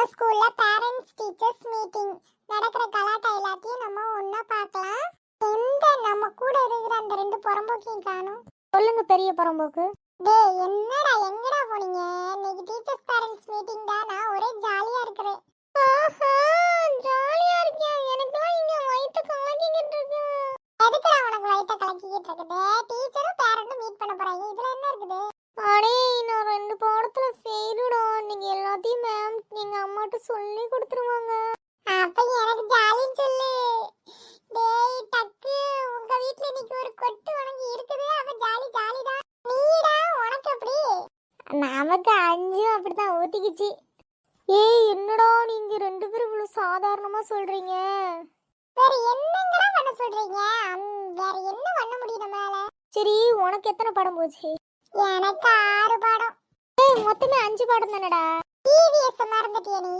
ஸ்கூல்ல parents teachers meeting நடக்கிற கலாட்டா எல்லாத்தையும் நம்ம ஒண்ணா பார்க்கலாம். எந்த நம்ம கூட இருக்கிற அந்த ரெண்டு புறம்போக்கையும் காணும். சொல்லுங்க பெரிய புறம்போக்கு. டேய் என்னடா எங்கடா போனீங்க? இன்னைக்கு டீச்சர்ஸ் பேரண்ட்ஸ் மீட்டிங் தான். நான் ஒரே ஜாலியா இருக்கிறேன். ஆஹா ஜாலியா இருக்கேன். எனக்குலாம் இங்க வயித்து கலக்கிக்கிட்டு இருக்கு. எதுக்குடா உனக்கு வயித்த கலக்கிக்கிட்டு இருக்குது? டீச்சரும் பேரண்ட்டும் மீட் பண்ண போறாங்க. இதுல என்ன இருக்குது? அடே நான் 2 பாடத்துல ஃபெயிலுடா. நீங்க எல்லாத்தையும் மேம் நீங்க அம்மாட்ட சொல்லி கொடுத்துருவாங்க. அப்ப எனக்கு ஜாலின்னு சொல்லு. டேய் டக்கு, உங்க வீட்ல இன்னைக்கு ஒரு கொட்டு உனக்கு இருக்குது. அப்ப ஜாலி ஜாலிதான். நீடா உனக்கு எப்படி? நமக்கு 5 அப்படிதான் ஊத்திக்கிச்சு. ஏய் என்னடா நீங்க 2 பேரும் இவ்வளவு சாதாரணமா சொல்றீங்க? வேற என்னங்கடா பண்ண சொல்றீங்க? வேற என்ன பண்ண முடியும் நம்மளால? சரி உனக்கு எத்தனை படம் போச்சு? எனக்கு 6 பாடம். ஏய் மொத்தமே 5 பாடம் தானடா. டிவிஎஸ் மறந்துட்டியா நீ?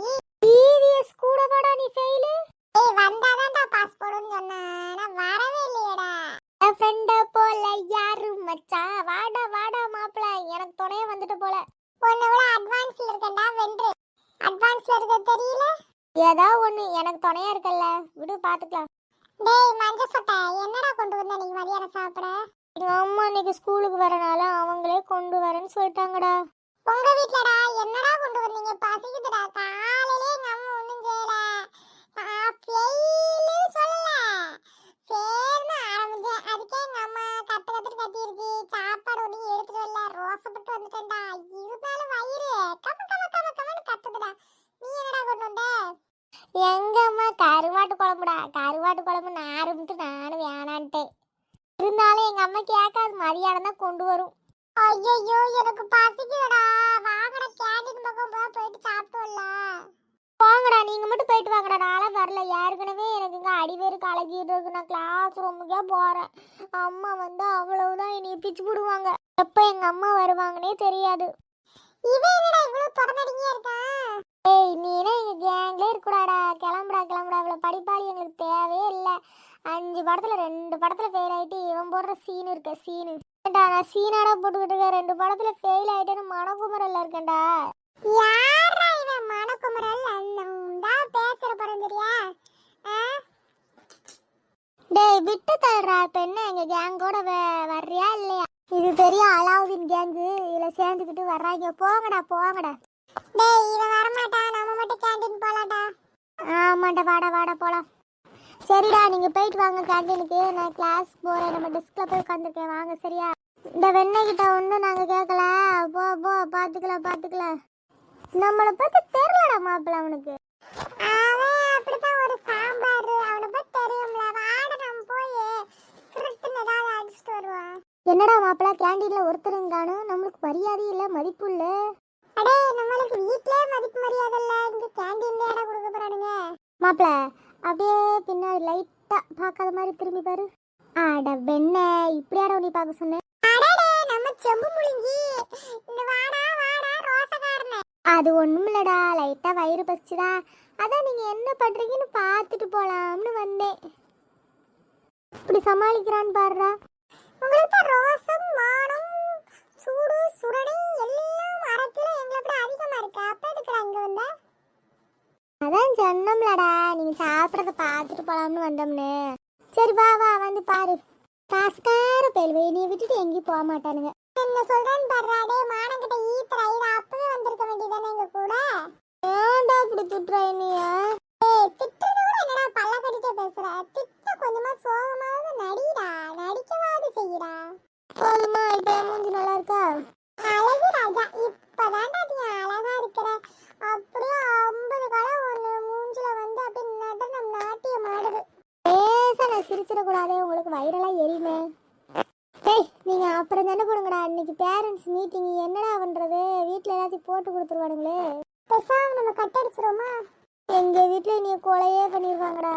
டிவிஎஸ் கூட வாடா நீ ஃபெயில். ஏய் வந்தாதான்டா பாஸ் போடுன்னு சொன்னா. நான் வரவே இல்லையேடா. என் ஃப்ரெண்ட போல யாரு மச்சான் வாடா வாடா மாப்ள எனக்கு துணைய வந்துட்டு போல. உன்னை விட அட்வான்ஸ்ல இருக்கேன்டா வென்று. அட்வான்ஸ்ல இருக்க தெரியல? ஏதா ஒண்ணு எனக்கு துணையா இருக்கல்ல விடு பாத்துக்கலாம். டேய் மஞ்ச சட்டை என்னடா கொண்டு வந்த நீ மதியானம் சாப்பிட? எங்க அம்மா இன்னைக்கு ஸ்கூலுக்கு வரனால அவங்களே கொண்டு வரேன்னு சொல்லிட்டாங்கடா. உங்க வீட்லடா என்னடா கொண்டு வந்தீங்க? பசிக்குதுடா. காலையிலே எங்க அம்மா ஒண்ணும் செய்யல. நான் ஃபெயில்னு சொல்லல. ஃபெயில்னு ஆரம்பிச்சேன். அதுக்கே எங்க அம்மா கத்திருச்சு. சாப்பாடு ஒண்ணும் எடுத்துட்டு வரல. ரோசப்பட்டு வந்துட்டேன்டா. இருந்தாலும் வயிறு கமன்னு கத்துதுடா. நீ என்னடா கொண்டு வந்த? எங்க அம்மா கருவாட்டு குழம்புடா. கருவாட்டு குழம்பு நாருமிட்டு நானும் வேணான்ட்டேன். இருந்தாலும் எங்க அம்மா கேட்காது மதியானம் தான் கொண்டு வரும். ஐயோ எனக்கு பசிக்குதுடா. வாங்கடா கேண்டீன் பக்கம் போயிட்டு சாப்பிட்டு வரலாம். வாங்கடா நீங்க மட்டும் போயிட்டு வாங்கடா. நானும் வரல. ஏற்கனவே எனக்கு இங்க அடிவேறு கலக்கிட்டு இருக்கு. நான் கிளாஸ் ரூமுக்கே போறேன். அம்மா வந்து அவ்வளவுதான் என்னைய பிச்சு போடுவாங்க. எப்ப எங்க அம்மா வருவாங்கன்னே தெரியாது. இவன் என்னடா இவ்வளவு தொடர்ந்தடிங்க இருக்கான்? ஏய் நீனா எங்க கேங்ல இருக்கக்கூடாடா. கிளம்புடா இவ்வளவு படிப்பாளி எங்களுக்கு தேவையே இல்லை. 5 படத்துல 2 படத்துல ஃபெயில் ஆயிட்டு இவன் போடுற சீன் இருக்க சீனு. நான் சீனாடா போட்டுக்கிட்டு இருக்கேன். 2 படத்துல ஃபெயில் ஆயிட்டேன்னு மனக்குமரல்ல இருக்கேன்டா. யாரா இவன் மனக்குமரல்? அண்ணா பேசுற பரந்தரியா? டேய் விட்டு தள்ளுறா. இப்ப என்ன எங்க கேங்கோட வர்றியா இல்லையா? இது பெரிய அலாவுதீன் கேங்கு. இதுல சேர்ந்துக்கிட்டு வர்றாங்க. போங்கடா. டேய் இவன் வரமாட்டான். நம்ம மட்டும் கேண்டீன் போலாம்டா. ஆமாண்டா வாடா போலாம். சரிடா நீங்க போயிட்டு வாங்க கேண்டீனுக்கு. நான் கிளாஸ் போறேன். நம்ம டெஸ்க்ல போய் உட்காந்துருக்கேன். வாங்க சரியா? இந்த வெண்ணெய் கிட்ட ஒன்றும் நாங்க கேட்கல. போ பாத்துக்கலாம். நம்மளை பத்தி தெரியலடா மாப்பிள்ள அவனுக்கு. அவன் அப்படிதான் ஒரு சாம்பார். அவனை பத்தி தெரியும்ல. வாட நம்ம போய் கிரிட்டுன்னு ஏதாவது அடிச்சுட்டு வருவான். என்னடா மாப்பிள்ள கேண்டீன்ல ஒருத்தரும் காணும். நம்மளுக்கு மரியாதை இல்ல மதிப்பு இல்ல. அடே நம்மளுக்கு வீட்லயே மதிப்பு மரியாதை இல்ல. இங்க கேண்டீன்ல ஏடா கொடுக்க போறானுங்க? மாப்பிள்ள அப்படியே பின்னாடி லைட்டா பார்க்காத மாதிரி திரும்பி பாரு. அட வெண்ண இப்படியாடா நீ பார்க்க சொன்னேன். அடடே நம்ம செம்பு முழுங்கி. இந்த வாடா ரோசக்காரனே. அது ஒண்ணும் இல்லடா. லைட்டா வயிறு பசிச்சுதா. அதான் நீங்க என்ன பண்றீங்கன்னு பார்த்துட்டு போலாம்னு வந்தேன். இப்படி சமாளிக்கிறான்னு பாருடா. உங்களுக்கு ரோசம் மானம் சூடு சுரணை எல்லாம் அரைக்கில எங்களை விட அதிகமா இருக்கு. அப்ப எதுக்குடா இங்க வந்த? அதான் சொன்னோம்லடா நீங்க சாப்பிட்றத பார்த்துட்டு போலாம்னு வந்தோம்னு. சரி வா வந்து பாரு. காசுக்கார பேல்வை நீ விட்டுட்டு எங்கேயும் போக மாட்டானுங்க. என்ன சொல்றேன்னு பாருடா. டே மானங்கிட்ட ஈத்துறா. இது அப்பவே வந்திருக்க வேண்டியதானே எங்க கூட? ஏன்டா இப்படி திட்டுற என்னைய? ஏய் திட்டுறது கூட என்னடா பல்ல கட்டிட்டே பேசுற? திட்ட கொஞ்சமா சோகமாவது நடிடா. நடிக்கவாது செய்யடா. போதுமா இப்ப என் மூஞ்சி நல்லா இருக்கா? அழகு ராஜா. இப்பதான்டா நீ அழகா இருக்கிற. அப்படியே 50 கலை ஒண்ணு மூஞ்சில வந்து அப்படியே நடனம் நாட்டியம் ஆடுது. பேச நான் சிரிச்சிடக்கூடாதே. உங்களுக்கு வயிறெல்லாம் எரியுமே. டேய் நீங்க அப்புறம் தானே போடுங்கடா. இன்னைக்கு பேரண்ட்ஸ் மீட்டிங். என்னடா பண்றது? வீட்டுல எல்லாத்தையும் போட்டு கொடுத்துருவானுங்களே. பேசாம நம்ம கட்டடிச்சிருவோமா? எங்க வீட்டுல நீ கொலையே பண்ணிருவாங்கடா.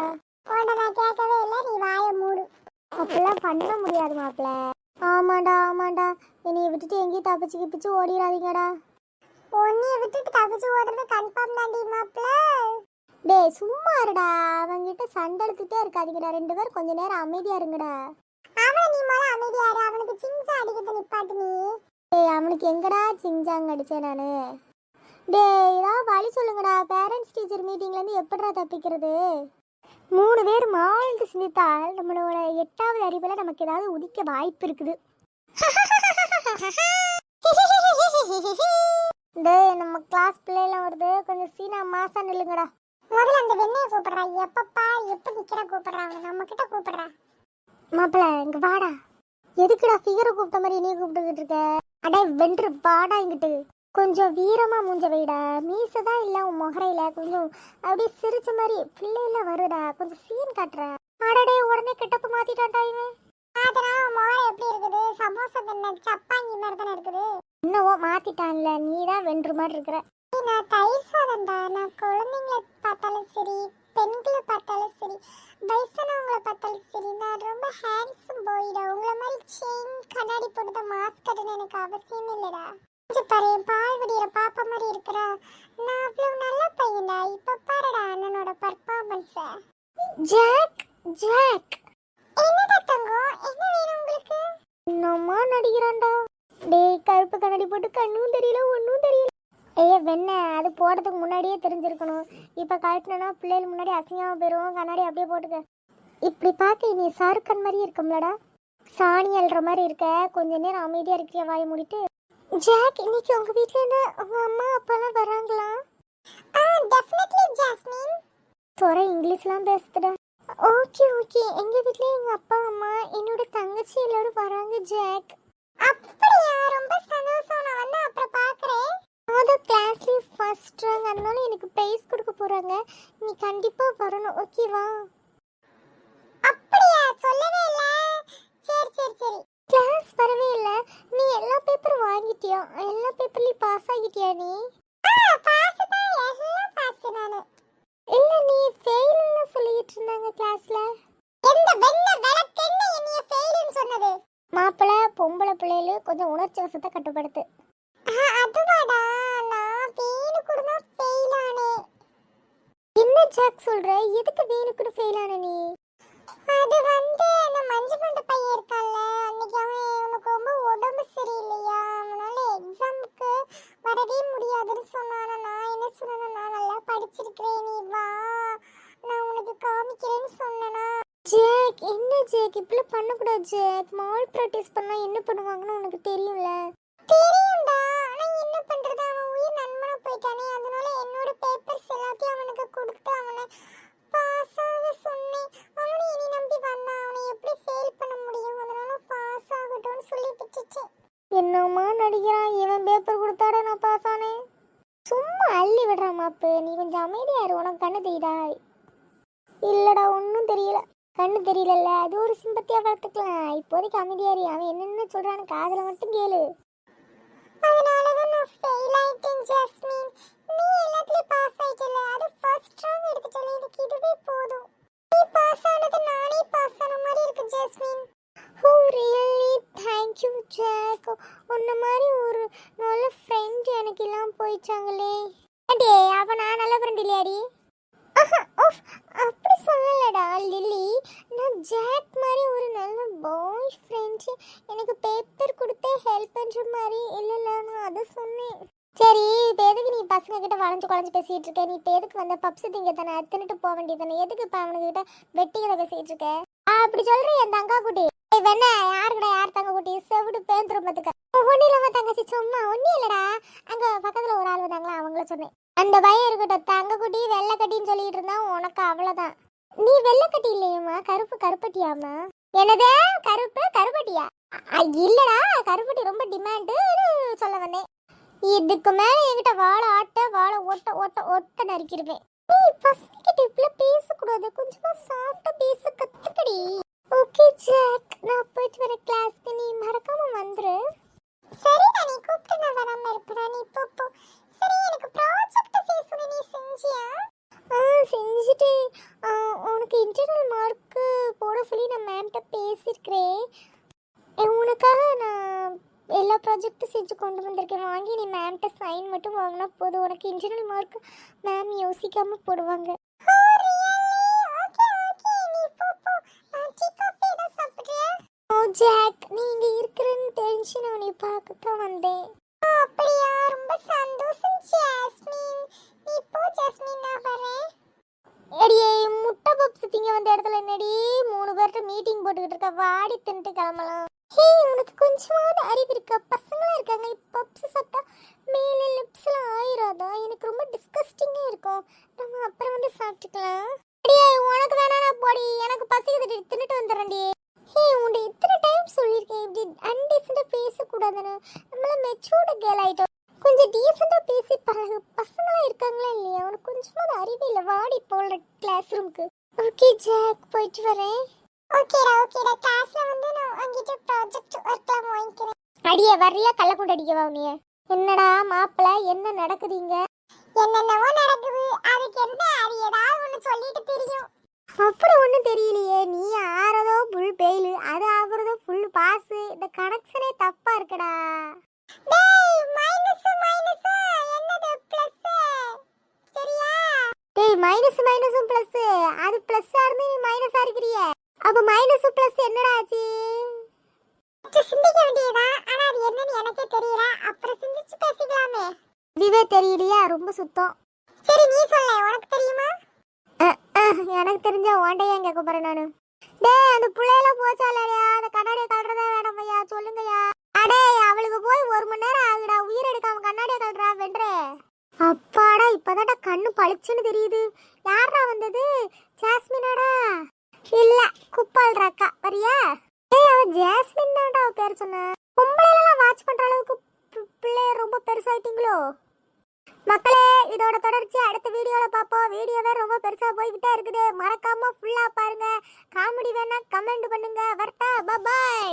உன்னை நான் கேட்கவே இல்லை. நீ வாயை மூடு. அப்படிலாம் பண்ண முடியாது மாப்பிள்ள. ஆமாண்டா என்னைய விட்டுட்டு எங்கேயும் தப்பிச்சு ஓடிடாதீங்கடா. உன்னைய விட்டுட்டு தப்பிச்சு ஓடுறது கன்ஃபார்ம் தாண்டி மாப்பிள்ள. டேய் சும்மா இருடா. அவங்கிட்ட சண்டை எடுத்துட்டே இருக்காதீங்கடா. 2 பேரும் கொஞ்ச நேரம் அமைதியா இருங்கடா. அவன் நீ மேல அமைதியா இரு. அவனுக்கு சிங்சா அடிக்கிறது நிப்பாட்டு நீ. டேய் அவனுக்கு எங்கடா சிங்சாங் அடிச்சேன் நானு? டேய்டா வழி சொல்லுங்கடா. பேரண்ட்ஸ் டீச்சர் மீட்டிங்லேருந்து எப்படிடா தப்பிக்கிறது? 3 பேர் மாழ்ந்து சிந்தித்தால் நம்மளோட 8வது அறிவில் நமக்கு ஏதாவது உதிக்க வாய்ப்பு இருக்குது. டேய் நம்ம கிளாஸ் பிள்ளைலாம் வருது, கொஞ்சம் சீனா மாசா நில்லுங்கடா. முதல்ல அந்த வெண்ணையை கூப்பிடுறா. எப்பப்பா எப்ப நிக்கிற கூப்பிடுறா. நம்ம கிட்ட கூப்பிடுறா. மாப்பிள்ள இங்க வாடா. எதுக்குடா ஃபிகரை கூப்பிட்ட மாதிரி நீ கூப்பிட்டுக்கிட்டு இருக்க? அடே வென்று வாடா இங்கிட்டு. கொஞ்சம் வீரமா மூஞ்ச வைடா. மீசதான் இல்ல உன் முகரையில, கொஞ்சம் அப்படியே சிரிச்ச மாதிரி பிள்ளைலாம் வருடா. கொஞ்சம் சீன் காட்டுற. அடடே உடனே கெட்டப்பு மாத்திட்டான்டா இவன். அதனால முகரை எப்படி இருக்குது? சமோசா தின்ன சப்பாங்கி மாதிரி தானே இருக்குது. என்னவோ மாத்திட்டான்ல, நீ தான் வென்று மாதிரி இருக்கிற. நான் தயிர் சாதம்டா. நான் குழந்தைங்களை பார்த்தாலும் சரி, பெண்களை பார்த்தாலும் சரி, வயசானவங்களை பார்த்தாலும் சரி, நான் ரொம்ப ஹேண்ட்ஸம் போயிடா. உங்களை மாதிரி செயின் கண்ணாடி போட்டு மாஸ்க் கட்டணும் எனக்கு அவசியம் இல்லைடா. கொஞ்சம் பாரு, பால் விடிகிற பாப்பா மாதிரி இருக்கிறா. நான் அவ்வளவு நல்ல பையன்டா. இப்ப பாருடா அண்ணனோட பர்ஃபார்மன்ஸ. ஜாக் ஜாக் என்னடா தங்கம், என்ன வேணும் உங்களுக்கு? என்னம்மா நடிக்கிறான்டா. டேய் கருப்பு கண்ணாடி போட்டு கண்ணும் தெரியல ஒன்றும் தெரியல. ஐயா வெண்ண அது போடுறதுக்கு முன்னாடியே தெரிஞ்சிருக்கணும். இப்போ கழட்டினா பிள்ளைகள் முன்னாடி அசிங்கமாக போயிடும். கண்ணாடி அப்படியே போட்டுக்க. இப்படி பார்க்க நீ ஷாருக்கான் மாதிரி இருக்கும்லடா. சாணி அல்ற மாதிரி இருக்க. கொஞ்ச நேரம் அமைதியாக இருக்கிய வாயை மூடிட்டு. ஜாக் இன்னைக்கு உங்கள் வீட்டிலேருந்து உங்கள் அம்மா அப்பாலாம் வராங்களா? Definitely jasmine. துறை இங்கிலீஷ்லாம் பேசுதுடா. ஓகே ஓகே, எங்கள் வீட்டில் எங்கள் அப்பா அம்மா என்னோட தங்கச்சி எல்லாரும் வராங்க ஜாக். அப்படியா? ரொம்ப சந்தோஷம். நான் வந்து அப்புறம் பார்க்குறேன். அதான் கிளாஸ்லேயே ஃபர்ஸ்ட் ரேங்க், அதனால எனக்கு ப்ரைஸ் கொடுக்க போகிறாங்க. நீ கண்டிப்பாக வரணும், ஓகேவா? அப்படியா? சொல்லவே இல்ல. சரி சரி சரி. கிளாஸ் வரவே இல்லை. நீ எல்லா பேப்பரும் வாங்கிட்டியா? எல்லா பேப்பர்லையும் பாஸ் ஆகிட்டியா நீ? பாஸ் தான், எல்லாம் பாஸ் நானு. இல்லை நீ ஃபெயில்னு சொல்லிட்டு இருந்தாங்க கிளாஸில். எந்த வெண்ண விளக்கெண்ண என்னைய ஃபெயில்னு சொன்னது? மாப்பிள்ளை பொம்பளை பிள்ளைகளு கொஞ்சம் உணர்ச்சி வசத்தை கட்டுப்படுத்து. அதுவாடா, நான் வீணு கூட தான் ஃபெயில் ஆனேன். என்ன ஜாக் சொல்ற? எதுக்கு வீணுக்குன்னு ஃபெயில் ஆன நீ? அது வந்து அந்த மஞ்சு மண்ட பையன் இருக்கான்ல, அன்னைக்கு அவனுக்கு ரொம்ப உடம்பு சரியில்லையா, அவனால எக்ஸாமுக்கு வரவே முடியாதுன்னு சொன்னானா. நான் என்ன சொன்னேன்னா, நான் நல்லா படிச்சிருக்கிறேன், நீ வா நான் உனக்கு காமிக்கிறேன்னு சொன்னேனா. ஜாக் என்ன ஜாக் இப்படி பண்ணக்கூடாது ஜாக். மால் ப்ராக்டிஸ் பண்ணா என்ன பண்ணுவாங்கன்னு உனக்கு தெரியும்ல. தெரியும்டா, ஆனா என்ன பண்றது, அவன் உயிர் நண்பனா போயிட்டானே. அதனால என்னோட பேப்பர்ஸ் எல்லாத்தையும் அவனுக்கு கொடுத்து அவனை பாஸ் ஆக சொன்னேன். அவனும் என்னை நம்பி வந்தான். அவனை எப்படி ஃபெயில் பண்ண முடியும்? அதனால பாஸ் ஆகட்டும்னு சொல்லி விட்டுட்டேன். என்னம்மா நடிக்கிறான் இவன். பேப்பர் கொடுத்தாட நான் பாஸ் ஆனேன். சும்மா அள்ளி விடுறான் மாப்பு. நீ கொஞ்சம் அமைதியா இரு. உனக்கு கண்ணு தெரியுதா? இல்லடா ஒன்றும் தெரியல. கண்ணு தெரியலல்ல, அது ஒரு சிம்பத்தியா வளர்த்துக்கலாம். இப்போதைக்கு அமைதியா இரு. அவன் என்னென்ன சொல்றான்னு காதுல மட்டும் கேளு. அதனாலதான் நான் ஃபெயில் ஆயிட்டேன் ஜாஸ்மின். நீ எல்லாத்துலயும் பாஸ் ஆயிட்டல, அது ஃபர்ஸ்ட் ரவுண்ட் எடுத்துட்டல. எனக்கு இதுவே போதும். நீ பாஸ் ஆனது நானே பாஸ் ஆன மாதிரி இருக்கு ஜாஸ்மின். ஓ ரியலி தேங்க்யூ ஜாக். உன்ன மாதிரி ஒரு நல்ல ஃப்ரெண்ட் எனக்கு எல்லாம் போயிட்டாங்களே. அடே அவனா நல்ல ஃப்ரெண்ட் இல்லையாடி? அப்படி சொல்லலடா லில்லி. நான் ஜாக் மாதிரி ஒரு நல்ல பாய் ஃப்ரெண்ட். எனக்கு பேப்பர் கொடுத்து ஹெல்ப் பண்ணுற மாதிரி இல்லைல்ல, நான் அதை சொன்னேன். சரி இப்போ எதுக்கு நீ பசங்க கிட்ட வளைஞ்சு குழஞ்சு பேசிட்டு இருக்க? நீ இப்போ எதுக்கு வந்த பப்ஸ் திங்க தானே தின்னுட்டு போக வேண்டியது தானே? எதுக்கு இப்போ அவனுக்கு கிட்ட வெட்டிகளை பேசிட்டு இருக்க? அப்படி சொல்றேன் என் தங்கா குட்டி. வேணா யாருக்கடா யார் தங்க குட்டி செவிடு பேந்துரும் பார்த்துக்க. ஒன்றும் இல்லாம தங்கச்சி சும்மா ஒன்றும் இல்லடா. அங்க பக்கத்துல ஒரு ஆள் வந்தாங்களா, அவங்கள சொன்னேன். அந்த பையன் இருக்கட்டும், தங்க குட்டி வெள்ளை கட்டின்னு சொல்லிட்டு இருந்தா உனக்கு அவ்வளோதான். நீ வெள்ளை கட்டி இல்லையம்மா, கருப்பு கருப்பட்டியாமா? என்னது கருப்பு கருப்பட்டியா? இல்லடா கருப்பட்டி ரொம்ப டிமாண்டு சொல்ல வந்தேன். இதுக்கு மேல என்கிட்ட வாழை ஆட்ட வாழை ஒட்ட ஒட்ட ஒட்ட நறுக்கிருப்பேன். நீ பசங்கிட்ட இப்படி பேசக்கூடாது. கொஞ்சமா சாப்பிட்ட பேச கத்துக்கடி. ஓகே ஜாக், நான் போயிட்டு வர கிளாஸ்க்கு. நீ மறக்காம வந்துரு. சரி, நீ கூப்பிட்டு நான் வராம இருப்பேன். நீ போ. சரி, எனக்கு ப்ராஜெக்ட் செய்ய நீ செஞ்சியா? செஞ்சுட்டு உனக்கு இன்டர்னல் மார்க்கு போட சொல்லி நான் மேம்கிட்ட பேசியிருக்கிறேன். உனக்காக நான் எல்லா ப்ராஜெக்ட்டும் செஞ்சு கொண்டு வந்திருக்கேன். வாங்கி நீ மேம்கிட்ட சைன் மட்டும் வாங்கினா போதும். உனக்கு இன்டர்னல் மார்க் மேம் யோசிக்காம போடுவாங்க. ஜாக் நீ இங்கே இருக்கிறன்னு தெரிஞ்சு நான் உன்னை பார்க்க தான் வந்தேன். அப்படியா, ரொம்ப சந்தோஷம் ஜாஸ்மின். நீ போ ஜாஸ்மின், நான் வரேன். அடியே முட்டை பப்ஸ் திங்க வந்த இடத்துல என்னடி 3 பேர்கிட்ட மீட்டிங் போட்டுக்கிட்டு இருக்க, வாடி தின்ட்டு கிளம்பலாம். ஹே, உனக்கு கொஞ்சமாவது அறிவு இருக்கா? பசங்களா இருக்காங்க, பப்ஸ் சாப்பிட்டா மேல லிப்ஸ்லாம் ஆயிராதா? எனக்கு ரொம்ப டிஸ்கஸ்டிங்கா இருக்கும். நம்ம அப்புறம் வந்து சாப்பிட்டுக்கலாம். அடியே உனக்கு வேணா போடி, எனக்கு பசிக்குது, தின்னுட்டு வந்துடுறேன்டி. ஹே, உன்னை இத்தனை டைம் சொல்லியிருக்கேன் இப்படி அன்டீசெண்டா பேசக்கூடாதுன்னு. நம்மள மெச்சூர்டு கேர்ள் ஆயிட்டோம், கொஞ்சம் டீசெண்டா பேசி பழகு. பசங்களா இருக்காங்களா இல்லையா? உனக்கு கொஞ்சமாவது அறிவு இல்லை, வாடி போல கிளாஸ் ரூமுக்கு. ஓகே ஜாக், போயிட்டு வரேன். ஓகேடா, கிளாஸ்ல வந்து நான் உங்ககிட்ட ப்ராஜெக்ட் ஒர்க்லாம் வாங்கிக்கிறேன். அடியே வர்றியா கள்ளக்குண்டு அடிக்கவா உன்னைய? என்னடா மாப்பிள்ள, என்ன நடக்குதுங்க? என்னென்னவோ நடக்குது, அதுக்கு என்ன, அது ஏதாவது ஒன்று சொல்லிட்டு தெரியும். அப்படி ஒன்றும் தெரியலையே. நீ ஆறதோ ஃபுல் பெயில், அது ஆகுறதோ ஃபுல் பாஸ். இந்த கனெக்ஷனே தப்பா இருக்குடா. டேய் மைனஸ் என்னது பிளஸ்? சரியா? டேய் மைனஸும் பிளஸ், அது பிளஸ்ஸா இருந்து நீ மைனஸா இருக்கிறிய. அப்ப மைனஸ் பிளஸ் என்னடா ஆச்சு? சிந்திக்க வேண்டியதா, ஆனா அது என்னன்னு எனக்கே தெரியல. அப்புறம் சிந்திச்சு பேசிக்கலாமே. இதுவே தெரியலையா? ரொம்ப சுத்தம். சரி நீ சொல்ல, உனக்கு தெரியுமா? எனக்கு தெரிஞ்ச ஓண்டையா கேட்க போறேன் நானு. டேய் அந்த புள்ளையெல்லாம் போச்சாலையா? அந்த கண்ணாடியை கழுறதா வேணாம் ஐயா, சொல்லுங்கய்யா. அடே அவளுக்கு போய் 1 மணி நேரம் ஆகுடா, உயிர் எடுக்காம கண்ணாடியை கழுறா வென்றே. அப்பாடா, இப்பதான்டா கண்ணு பளிச்சுன்னு தெரியுது. யாரா வந்தது? ஜாஸ்மினாடா? இல்ல, குப்பாள் அக்கா. வரியா? ஏய், அவ ஜாஸ்மின் தான்டா அவ பேர் சொன்ன. பொம்பளைலாம் வாட்ச் பண்ற அளவுக்கு பிள்ளை ரொம்ப பெருசாயிட்டீங்களோ? மக்களே, இதோட தொடர்ச்சி அடுத்த வீடியோல பார்ப்போம். வீடியோவே ரொம்ப பெருசா போய்கிட்டே இருக்குது, மறக்காம ஃபுல்லா பாருங்க. காமெடி வேணா கமெண்ட் பண்ணுங்க. வரட்டா, பை.